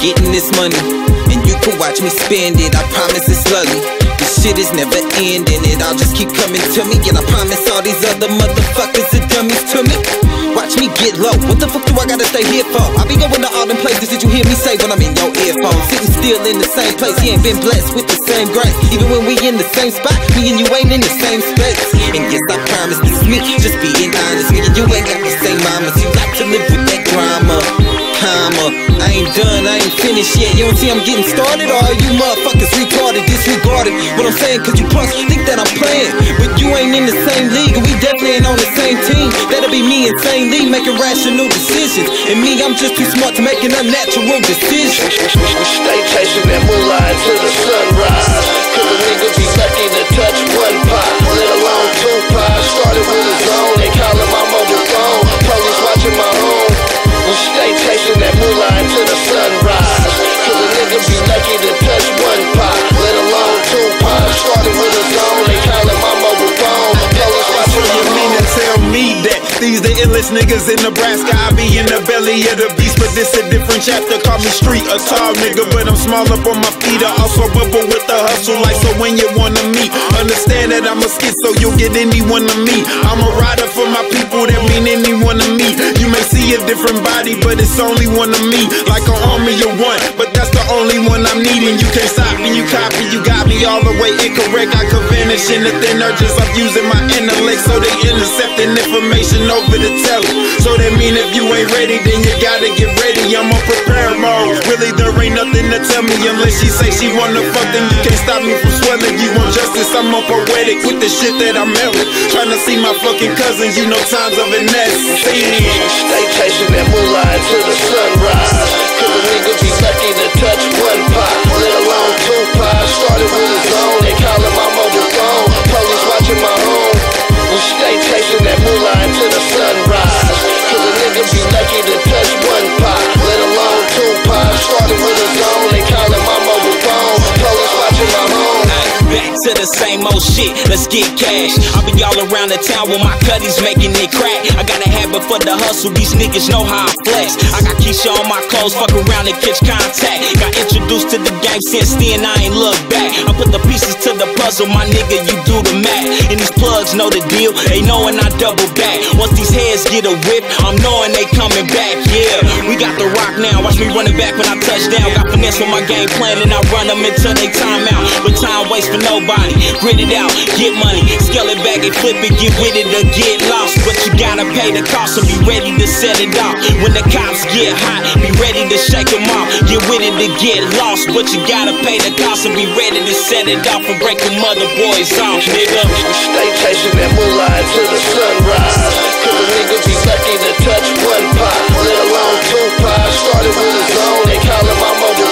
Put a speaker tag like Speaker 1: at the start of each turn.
Speaker 1: getting this money, and you can watch me spend it. I promise it's slowly. This shit is never ending, it all just keep coming to me. And I promise all these other motherfuckers are dummies to me. Watch me get low, what the fuck do I gotta stay here for? I be going to all them places that you hear me say when I'm in your earphones. Sitting still in the same place, you ain't been blessed with the same grace. Even when we in the same spot, me and you ain't in the same space. And yes, I promise this is me, just being honest. Me and you ain't got the same mamas, you like to live with that drama. Comma, I ain't done, I ain't finished yet. You don't see I'm getting started, or are you motherfuckers retarded, disregarded what I'm saying? Cause you punks think that I'm playing, but you ain't in the same league, and we definitely ain't on the same team. That'll be me insanely making rational decisions, and me, I'm just too smart to make an unnatural decision.
Speaker 2: Stay chasing that moolah until the sunrise, cause a nigga be lucky to touch one pot, let alone two pies. Started with his own, they callin' my mobile phone, police watching my home. We stay chasing that moolah until the sunrise, cause a nigga be lucky to touch one pot, let alone two pies. Started with his own, they callin' my mobile phone, police watching my home.
Speaker 3: You mean to tell me that these the illest niggas in Nebraska? I be in the belly of the beast, but this a different chapter. Call me street, a tall nigga, but I'm small up on my feet. I also bubble with the hustle, like so when you wanna meet, understand that I'm a skit, so you'll get anyone to meet. I'm a rider for my people, that mean anyone to meet. You may see a different body, but it's only one of me. Like an army of one, but that's the only one I'm needing. You can't stop me, you copy, you got me all the way incorrect. I could vanish in the thin urges, I'm using my intellect, so they intercepting information over the telly. So that mean if you ain't ready, then you gotta get ready. I'm on prepare mode, really there ain't nothing to tell me unless she say she wanna fuck, then you can't stop me from swelling. You want justice, I'm on poetic with the shit that I'm melting. Trying to see my fucking cousins, you know times of an essence.
Speaker 2: Stay chasing that moolah until the sunrise, cause a nigga be lucky to touch one pot, let alone two pies. Started with his own, they callin' my mobile phone, police watching my home. We stay chasing that moolah until the sunrise, cause a nigga be lucky to touch one pot, let alone two pies. Started with his own, they callin' my mobile phone, police watching my home.
Speaker 1: Back to the same old shit, let's get cash. I be all around the town with my cutties making it crack. I got a habit for the hustle, these niggas know how I flex. I got Keisha on my clothes, fuck around and catch contact. Got introduced to the game, since then I ain't look back. I put the pieces to the puzzle, my nigga, you do the math. And these plugs know the deal, they knowin' I double back. Once these heads get a whip, I'm knowing they coming back, yeah. We got the rock now, watch me running back when I touch down. Got finesse with my game plan and I run them until they time out. But time waits for nobody, grit it out, get money, scale it back and flip it, get with it or get lost. But you gotta pay the cost and be ready to set it off. When the cops get hot, be ready to shake them off. Get with it to get lost, but you gotta pay the cost and be ready to set it off and break them other boys off, nigga.
Speaker 2: Stay chasing that moolah until the sunrise, cause a nigga be lucky to touch one pot, let alone two pies. Started with his own, they callin' my mobile